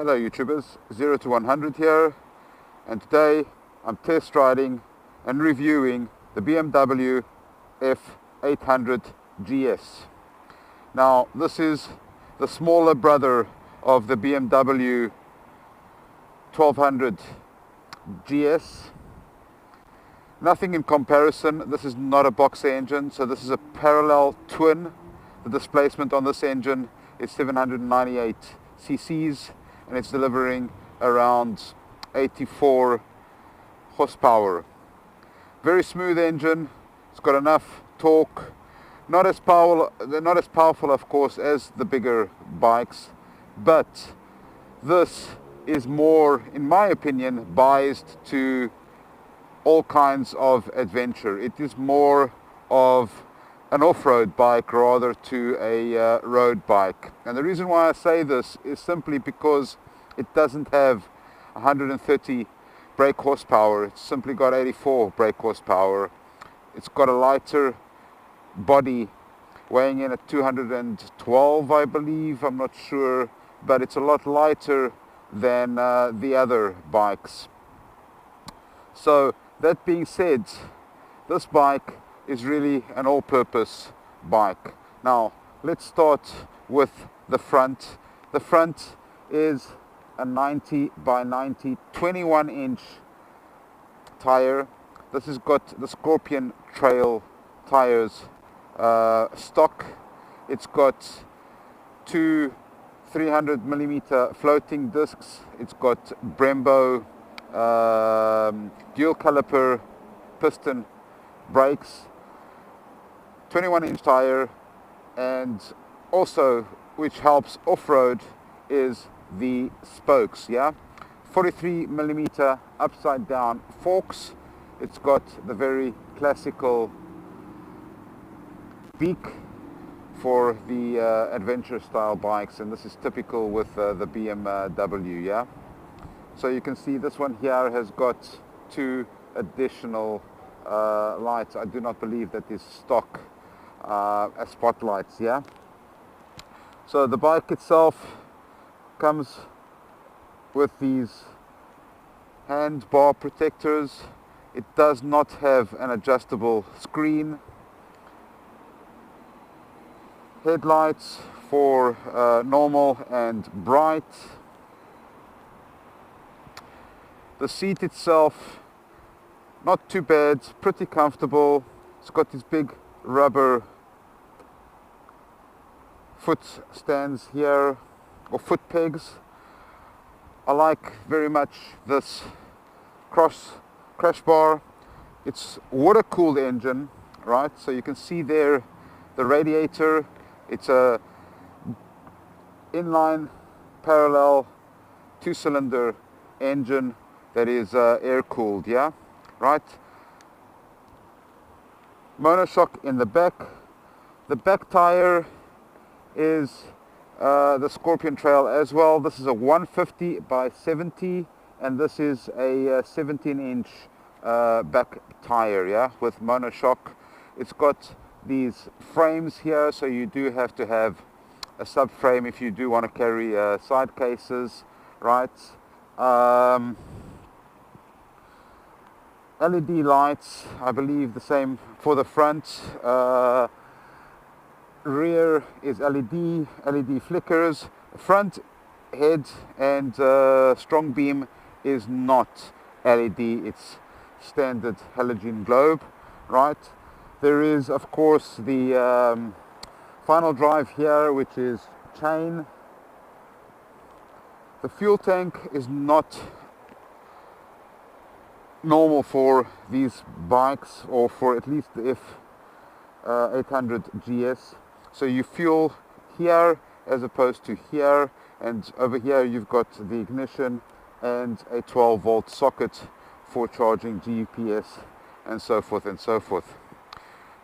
Hello YouTubers, 0 to 100 here, and today I'm test riding and reviewing the BMW F800GS. Now this is the smaller brother of the BMW R1200GS. Nothing in comparison. This is not a boxer engine, so this is a parallel twin. The displacement on this engine is 798 cc's and it's delivering around 84 horsepower. Very smooth engine. It's got enough torque. Not as powerful of course as the bigger bikes, but this is more, in my opinion, biased to all kinds of adventure. It is more of an off-road bike rather to a road bike. And the reason why I say this is simply because it doesn't have 130 brake horsepower. It's simply got 84 brake horsepower. It's got a lighter body, weighing in at 212, I believe. I'm not sure, but it's a lot lighter than the other bikes. So that being said, this bike is really an all-purpose bike. Now let's start with the front. The front is a 90 by 90 21-inch tire. This has got the Scorpion Trail tires stock. It's got two 300mm floating discs. It's got Brembo dual caliper piston brakes, 21-inch tire, and also, which helps off-road, is the spokes. 43mm upside down forks. It's got the very classical beak for the adventure style bikes, and this is typical with the BMW. So you can see this one here has got two additional lights. I do not believe that is stock as spotlights. So the bike itself comes with these handbar protectors. It does not have an adjustable screen. Headlights for normal and bright. The seat itself, not too bad, pretty comfortable. It's got these big rubber foot stands here, or foot pegs. I like very much this crash bar. It's water-cooled engine, right? So you can see there the radiator. It's a inline parallel 2-cylinder engine that is air-cooled, right? Monoshock in the back. The back tire is the Scorpion Trail as well. This is a 150 by 70, and this is a 17-inch back tire, with monoshock. It's got these frames here, so you do have to have a subframe if you do want to carry side cases, right? LED lights, I believe the same for the front. Rear is LED flickers. Front head and strong beam is not LED, it's standard halogen globe, right? There is of course the final drive here, which is chain. The fuel tank is not normal for these bikes, or for at least the F800GS. So you fuel here as opposed to here, and over here you've got the ignition and a 12-volt socket for charging GPS and so forth and so forth.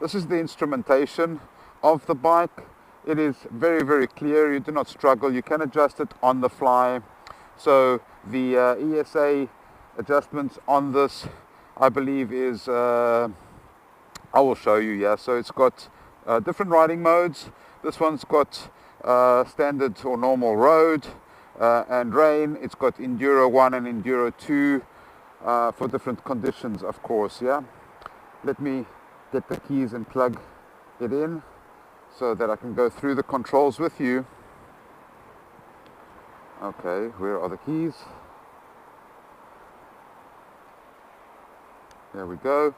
This is the instrumentation of the bike. It is very, very clear. You do not struggle. You can adjust it on the fly. So the ESA adjustments on this, I believe, is I will show you. So it's got different riding modes. This one's got standard or normal road, and rain. It's got Enduro 1 and Enduro 2 for different conditions, of course. Yeah, let me get the keys and plug it in so that I can go through the controls with you. Okay, where are the keys? There we go.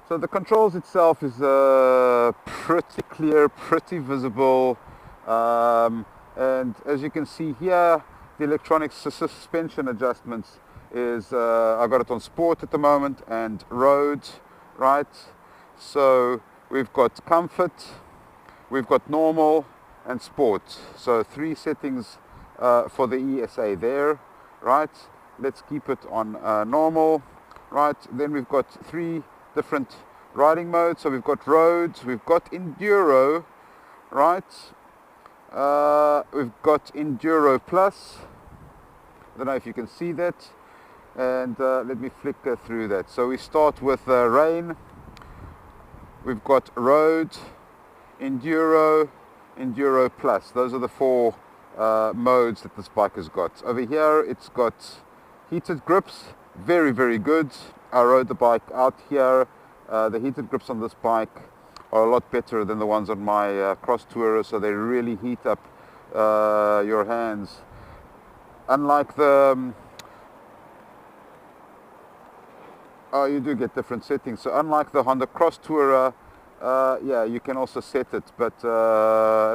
So the controls itself is pretty clear, pretty visible, and as you can see here, the electronic suspension adjustments is, I got it on sport at the moment and road, right? So we've got comfort, we've got normal and sport. So 3 settings for the ESA there, right? Let's keep it on normal, right? Then we've got 3 different riding modes. So we've got roads, we've got enduro, right? We've got enduro plus. I don't know if you can see that, and let me flicker through that. So we start with rain, we've got road, enduro, enduro plus. Those are the 4 modes that this bike has got. Over here it's got heated grips, very, very good. I rode the bike out here. The heated grips on this bike are a lot better than the ones on my cross tourer, so they really heat up your hands. Unlike the you do get different settings. So unlike the Honda cross tourer, yeah, you can also set it, but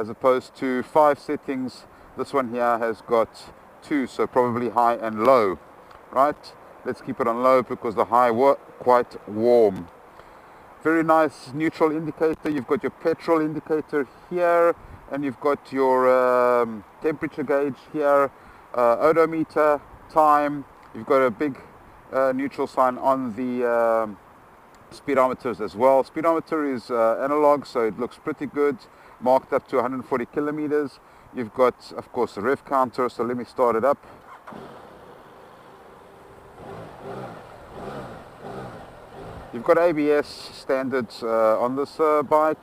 as opposed to 5 settings, this one here has got 2, so probably high and low, right? Let's keep it on low because the high were quite warm. Very nice neutral indicator. You've got your petrol indicator here, and you've got your temperature gauge here, odometer, time. You've got a big neutral sign on the speedometers as well. Speedometer is analog, so it looks pretty good, marked up to 140 kilometers. You've got, of course, the rev counter, so let me start it up. You've got ABS standard on this bike.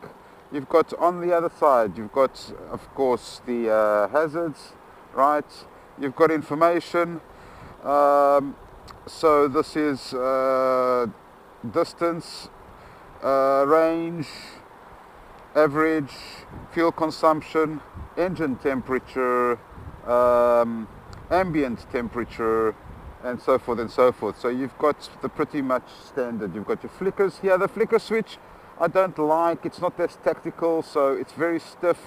You've got on the other side, you've got, of course, the hazards, right? You've got information. So this is distance, range, average, fuel consumption, engine temperature, ambient temperature, and so forth and so forth. So you've got the pretty much standard. You've got your flickers here. The flicker switch I don't like. It's not as tactical, so it's very stiff.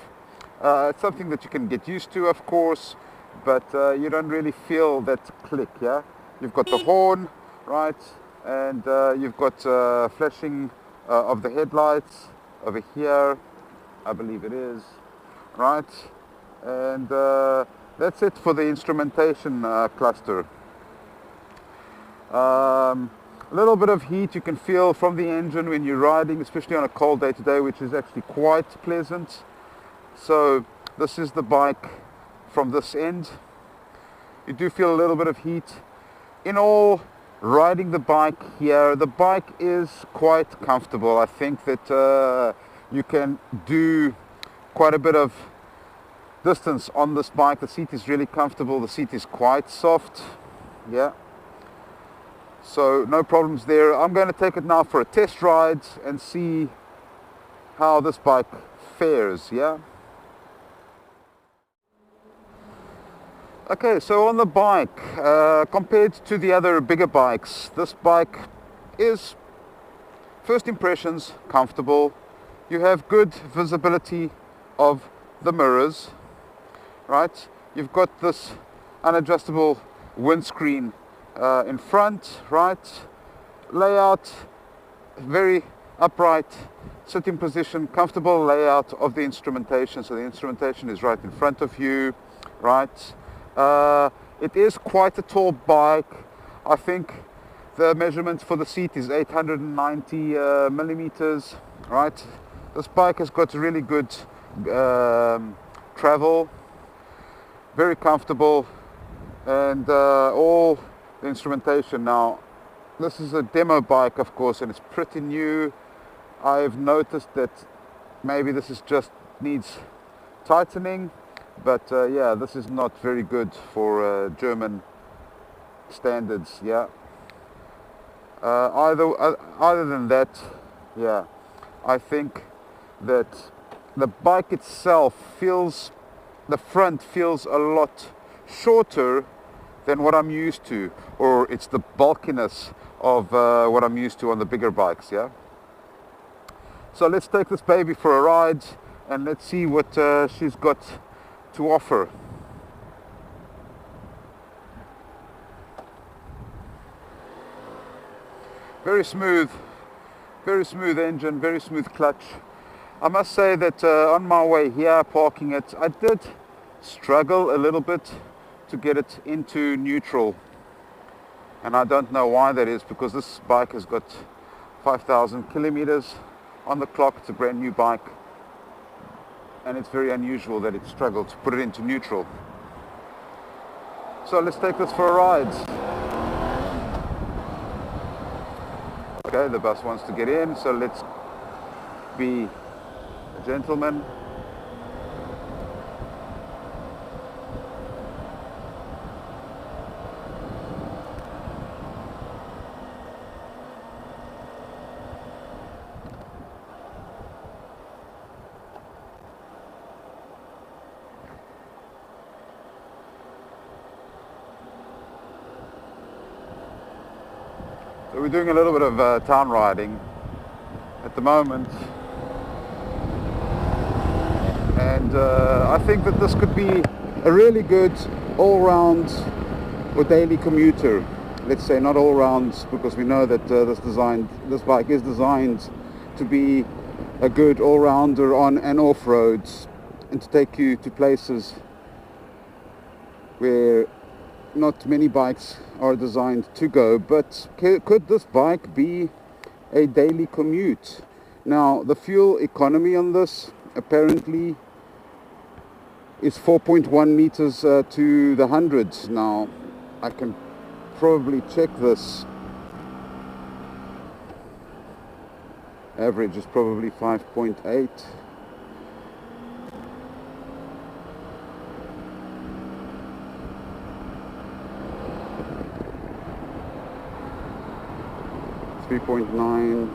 It's something that you can get used to, of course, but you don't really feel that click. Yeah, you've got the horn, right, and you've got flashing of the headlights over here, I believe it is, right, and that's it for the instrumentation cluster. A little bit of heat you can feel from the engine when you're riding, especially on a cold day today, which is actually quite pleasant. So this is the bike from this end. You do feel a little bit of heat. In all, riding the bike here, the bike is quite comfortable. I think that you can do quite a bit of distance on this bike. The seat is really comfortable. The seat is quite soft. Yeah. So no problems there. I'm going to take it now for a test ride and see how this bike fares, yeah? Okay, so on the bike, compared to the other bigger bikes, this bike is, first impressions, comfortable. You have good visibility of the mirrors, right? You've got this unadjustable windscreen in front, right? Layout, very upright sitting position, comfortable layout of the instrumentation. So the instrumentation is right in front of you, right? It is quite a tall bike. I think the measurement for the seat is 890 millimeters, right? This bike has got really good travel, very comfortable, and all the instrumentation. Now, this is a demo bike, of course, and it's pretty new. I've noticed that maybe this is just it needs tightening, but yeah, this is not very good for German standards. Yeah. Other than that, yeah, I think that the bike itself feels, the front feels a lot shorter than what I'm used to, or it's the bulkiness of what I'm used to on the bigger bikes. Yeah. So let's take this baby for a ride and let's see what she's got to offer. Very smooth engine, very smooth clutch. I must say that on my way here parking it, I did struggle a little bit to get it into neutral, and I don't know why that is, because this bike has got 5,000 kilometers on the clock. It's a brand new bike, and it's very unusual that it struggled to put it into neutral. So let's take this for a ride. Okay, the bus wants to get in, so let's be a gentleman. So we're doing a little bit of town riding at the moment, and I think that this could be a really good all-round or daily commuter. Let's say not all-round, because we know that this bike is designed to be a good all-rounder on and off-roads, and to take you to places where not many bikes are designed to go. But could this bike be a daily commute? Now, the fuel economy on this apparently is 4.1 meters to the 100. Now, I can probably check this. Average is probably 5.8. .9.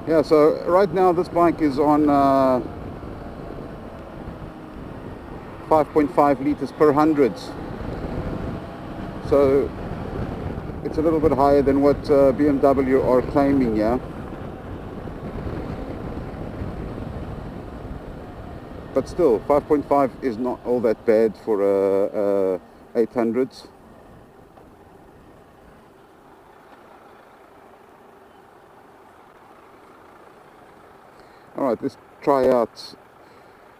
Yeah, so right now this bike is on 5.5 liters per 100. So it's a little bit higher than what BMW are claiming, yeah. But still, 5.5 is not all that bad for a 800. Alright, let's try out.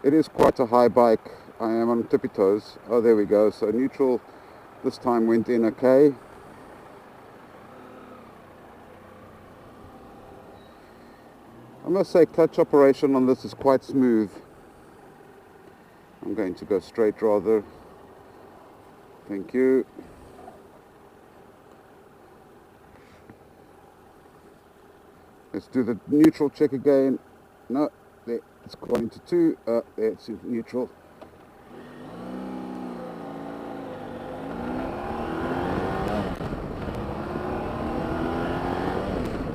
It is quite a high bike. I am on tippy toes. Oh, there we go. So neutral this time went in okay. I must say clutch operation on this is quite smooth. I'm going to go straight rather. Thank you. Let's do the neutral check again. No, there, it's going to 2. There, it's in neutral.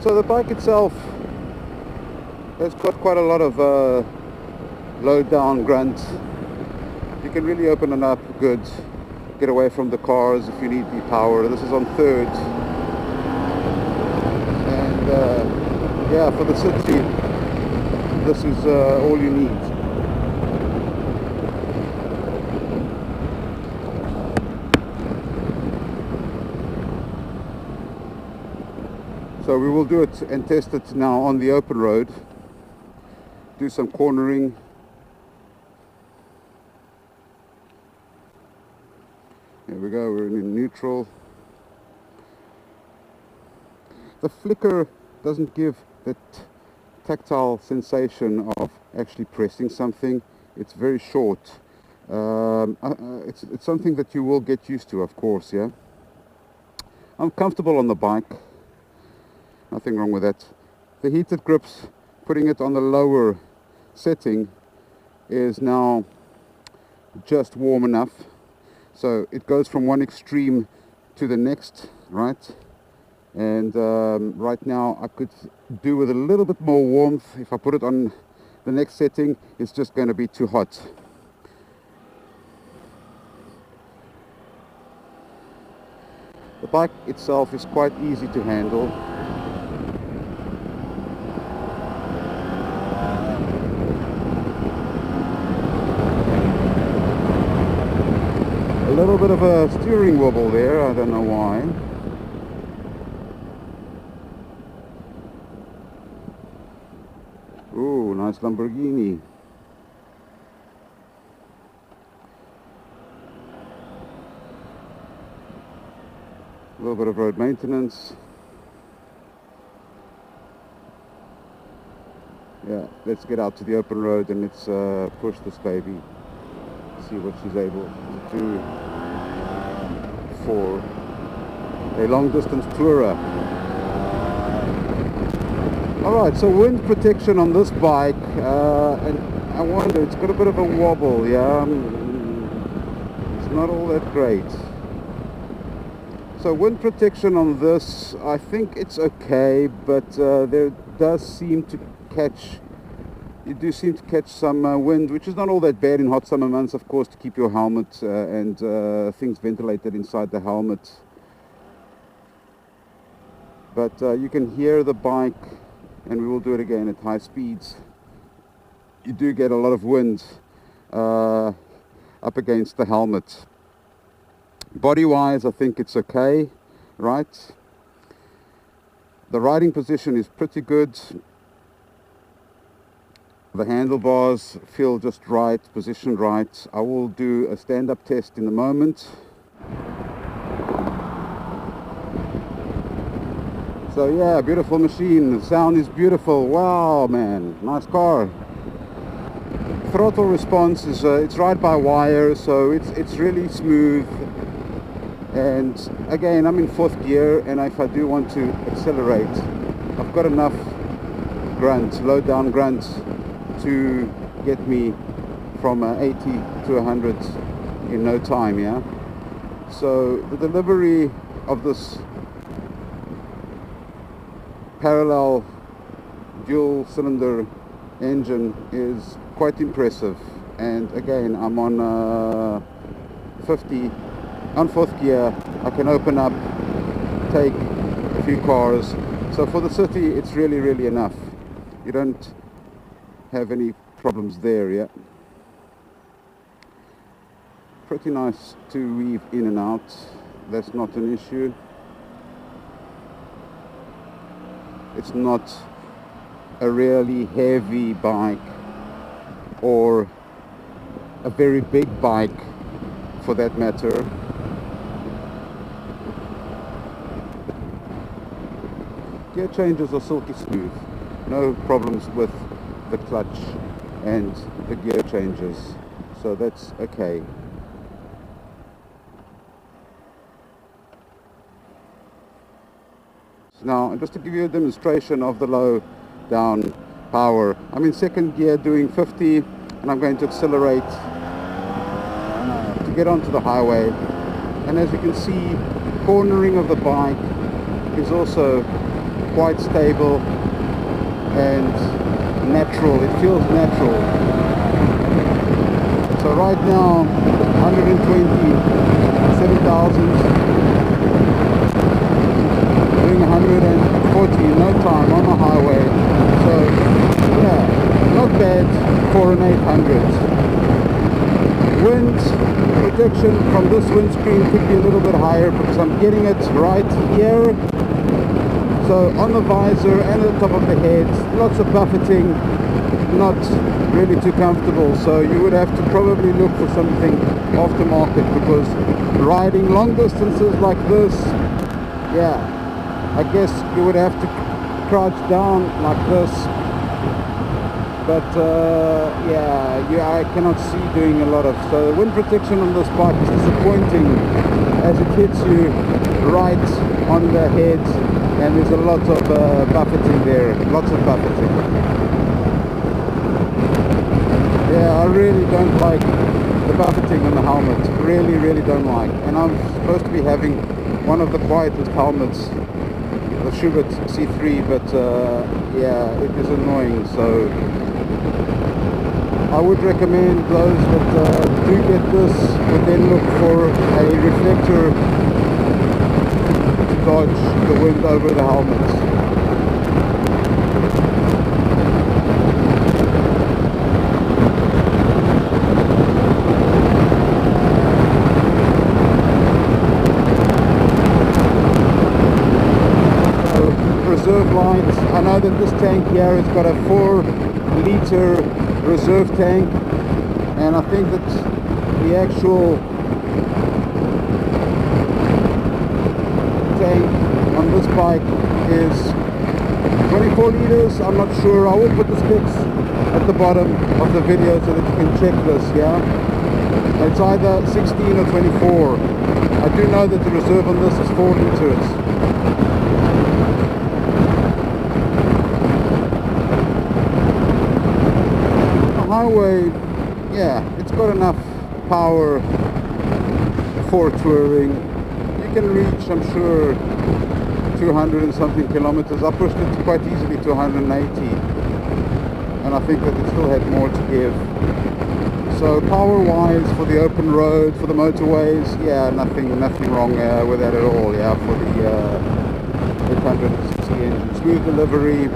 So the bike itself has got quite a lot of low down grunt. You can really open it up good, get away from the cars if you need the power. This is on 3rd, and yeah, for the city this is all you need. So we will do it and test it now on the open road, do some cornering. There we go, we're in neutral. The flicker doesn't give that tactile sensation of actually pressing something. It's very short. It's something that you will get used to, of course, yeah. I'm comfortable on the bike. Nothing wrong with that. The heated grips, putting it on the lower setting, is now just warm enough, so it goes from one extreme to the next, right? And right now I could do with a little bit more warmth. If I put it on the next setting, it's just going to be too hot. The bike itself is quite easy to handle. A little bit of a steering wobble there, I don't know why. Ooh, nice Lamborghini. A little bit of road maintenance. Yeah, let's get out to the open road and let's push this baby. See what she's able to do for a long distance tourer. Alright, so wind protection on this bike, and I wonder, it's got a bit of a wobble, yeah, it's not all that great. So wind protection on this, I think it's okay, but there does seem to catch, you do seem to catch some wind, which is not all that bad in hot summer months, of course, to keep your helmet and things ventilated inside the helmet. But you can hear the bike, and we will do it again at high speeds. You do get a lot of wind up against the helmet. Body-wise, I think it's okay, right? The riding position is pretty good. The handlebars feel just right, positioned right. I will do a stand-up test in a moment. So yeah, beautiful machine. The sound is beautiful. Wow, man, nice car. Throttle response is it's right by wire, so it's really smooth. And again, I'm in 4th gear, and if I do want to accelerate, I've got enough grunt, low down grunt, to get me from 80 to 100 in no time, yeah. So the delivery of this parallel dual cylinder engine is quite impressive. And again, I'm on 50 on 4th gear. I can open up, take a few cars, so for the city it's really enough. You don't have any problems there yet. Pretty nice to weave in and out, that's not an issue. It's not a really heavy bike or a very big bike for that matter. Gear changes are silky smooth, no problems with the clutch and the gear changes, so that's okay. Now, just to give you a demonstration of the low down power, I'm in 2nd gear doing 50, and I'm going to accelerate to get onto the highway. And as you can see, cornering of the bike is also quite stable and natural. It feels natural. So right now 127,000, doing 140 in no time on the highway. So yeah, not bad for an 800. Wind protection from this windscreen could be a little bit higher because I'm getting it right here. So on the visor and at the top of the head, lots of buffeting, not really too comfortable. So you would have to probably look for something aftermarket, because riding long distances like this, yeah, I guess you would have to crouch down like this. But yeah, I cannot see doing a lot of, so the wind protection on this bike is disappointing as it hits you right on the head, and there's a lot of buffeting there, lots of buffeting. Yeah, I really don't like the buffeting on the helmet. Really don't like. And I'm supposed to be having one of the quietest helmets, the Schubert C3, but yeah, it is annoying. So I would recommend those that do get this would then look for a reflector to dodge the wind over the helmets. Reserve lights. I know that this tank here has got a 4-liter reserve tank, and I think that the actual tank on this bike is 24 liters. I'm not sure. I will put the specs at the bottom of the video so that you can check this. Yeah, it's either 16 or 24. I do know that the reserve on this is 4 liters. Highway, yeah, it's got enough power for touring. You can reach, I'm sure, 200 and something kilometers. I pushed it quite easily to 180, and I think that it still had more to give. So power wise, for the open road, for the motorways, yeah, nothing wrong with that at all. Yeah, for the 800cc engine, smooth delivery,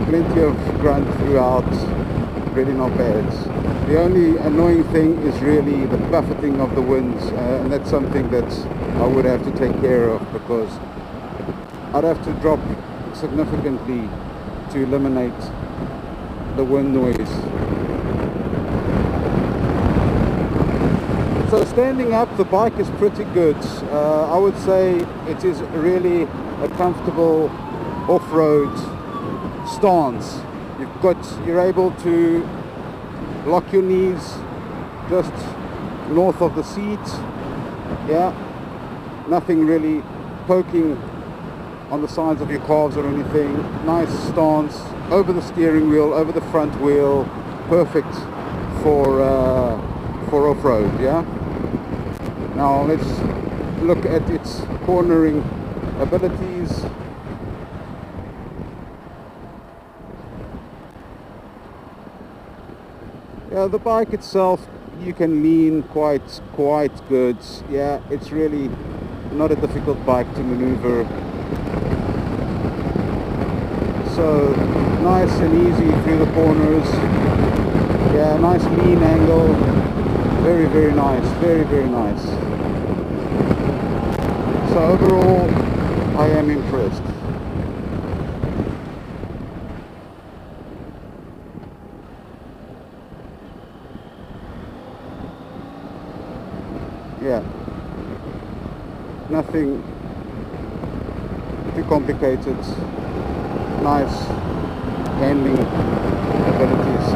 plenty of grunt throughout. Really not bad. The only annoying thing is really the buffeting of the winds, and that's something that I would have to take care of, because I'd have to drop significantly to eliminate the wind noise. So standing up, the bike is pretty good. I would say it is really a comfortable off-road stance. You're able to lock your knees just north of the seat. Yeah, nothing really poking on the sides of your calves or anything. Nice stance over the steering wheel, over the front wheel, perfect for off-road. Yeah. Now let's look at its cornering abilities. Yeah, the bike itself, you can lean quite good. Yeah, it's really not a difficult bike to maneuver. So nice and easy through the corners. Yeah, nice lean angle. Very nice. Very nice. So overall, I am impressed. Yeah, nothing too complicated. Nice handling abilities.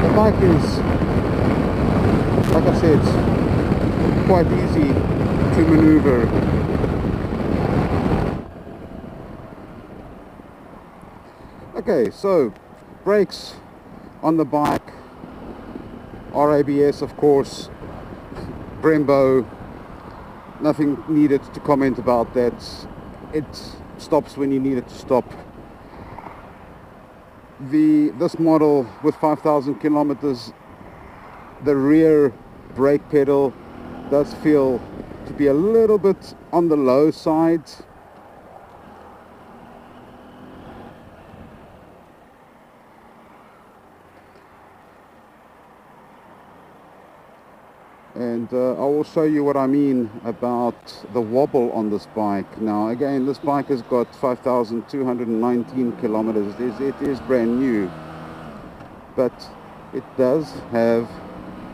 The bike is, like I said, quite easy to maneuver. Okay, so brakes on the bike are ABS, of course. Brembo, nothing needed to comment about that. It stops when you need it to stop. This model with 5,000 kilometers, the rear brake pedal does feel to be a little bit on the low side. And I will show you what I mean about the wobble on this bike. Now again, this bike has got 5,219 kilometers. It is brand new, but it does have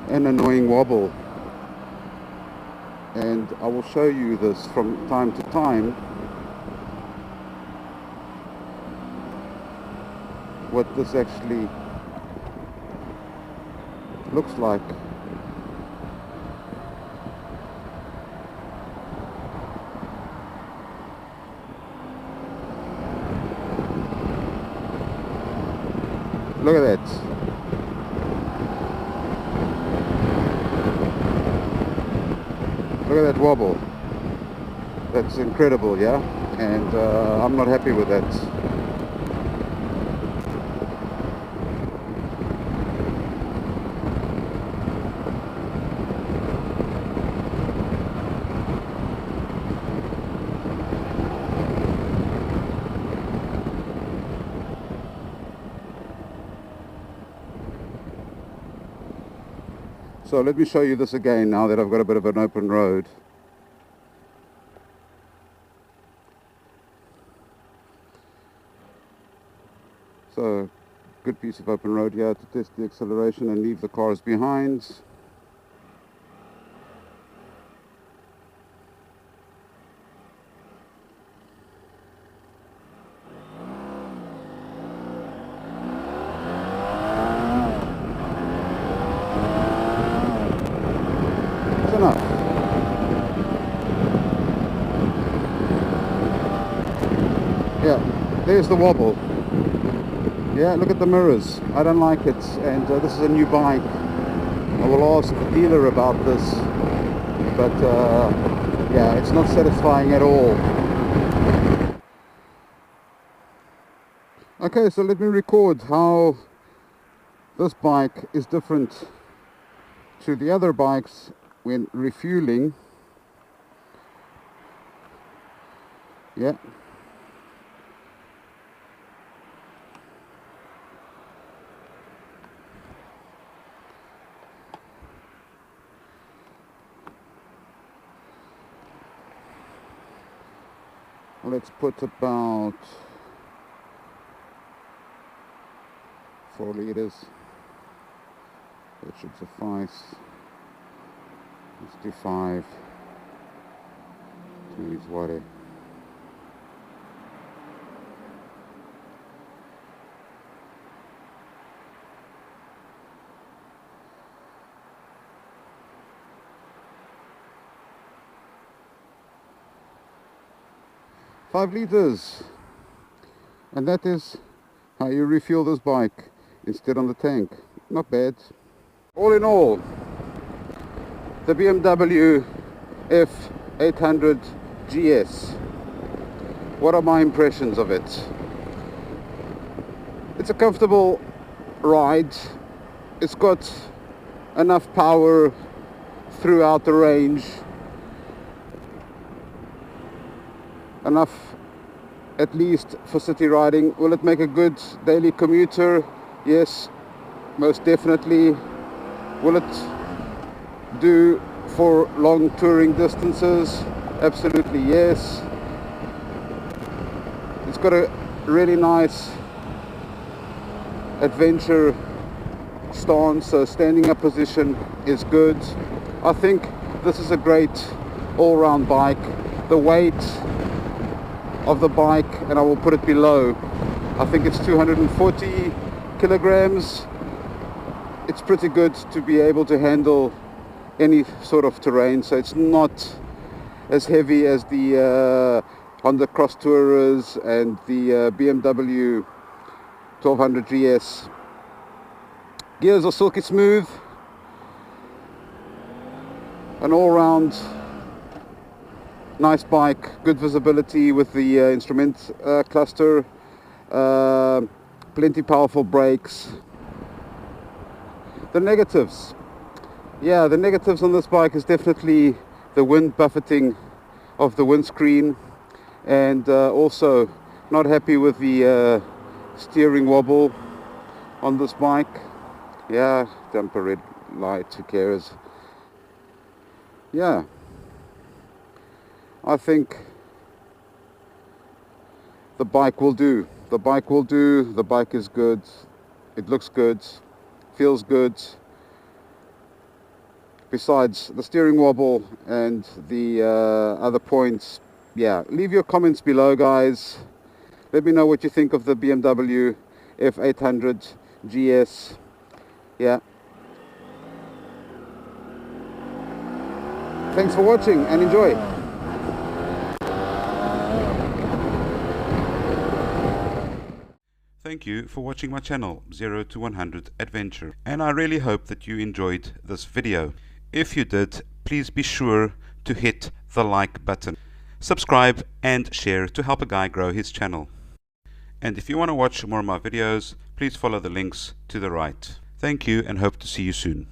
an annoying wobble, and I will show you this from time to time, what this actually looks like. Look at that. Look at that wobble. That's incredible, yeah? And I'm not happy with that. So let me show you this again now that I've got a bit of an open road. So, good piece of open road here to test the acceleration and leave the cars behind. It's enough. Yeah, there's the wobble. Yeah, look at the mirrors. I don't like it, and this is a new bike. I will ask the dealer about this, but yeah, it's not satisfying at all. Okay, so let me record how this bike is different to the other bikes when refueling. Yeah. Let's put about 4 liters. That should suffice. Let's do 5. 2 liters water. Five liters, and that is how you refuel this bike instead on the tank. Not bad. All in all, the BMW F800GS. What are my impressions of it? It's a comfortable ride. It's got enough power throughout the range. Enough at least for city riding. Will it make a good daily commuter? Yes, most definitely. Will it do for long touring distances? Absolutely yes. It's got a really nice adventure stance, so standing up position is good. I think this is a great all-round bike. The weight of the bike, and I will put it below, I think it's 240 kilograms. It's pretty good to be able to handle any sort of terrain, so it's not as heavy as the Honda Cross Tourers and the BMW 1200GS. Gears are silky smooth, an all-round nice bike, good visibility with the instrument cluster, plenty powerful brakes. The negatives, yeah, the negatives on this bike is definitely the wind buffeting of the windscreen, and also not happy with the steering wobble on this bike. Yeah, jumper red light, who cares? Yeah, I think the bike will do. The bike will do. The bike is good. It looks good. Feels good. Besides the steering wobble and the other points, yeah. Leave your comments below, guys. Let me know what you think of the BMW F800GS. Yeah. Thanks for watching and enjoy. Thank you for watching my channel 0 to 100 Adventure, and I really hope that you enjoyed this video. If you did, please be sure to hit the like button. Subscribe and share to help a guy grow his channel. And if you want to watch more of my videos, please follow the links to the right. Thank you and hope to see you soon.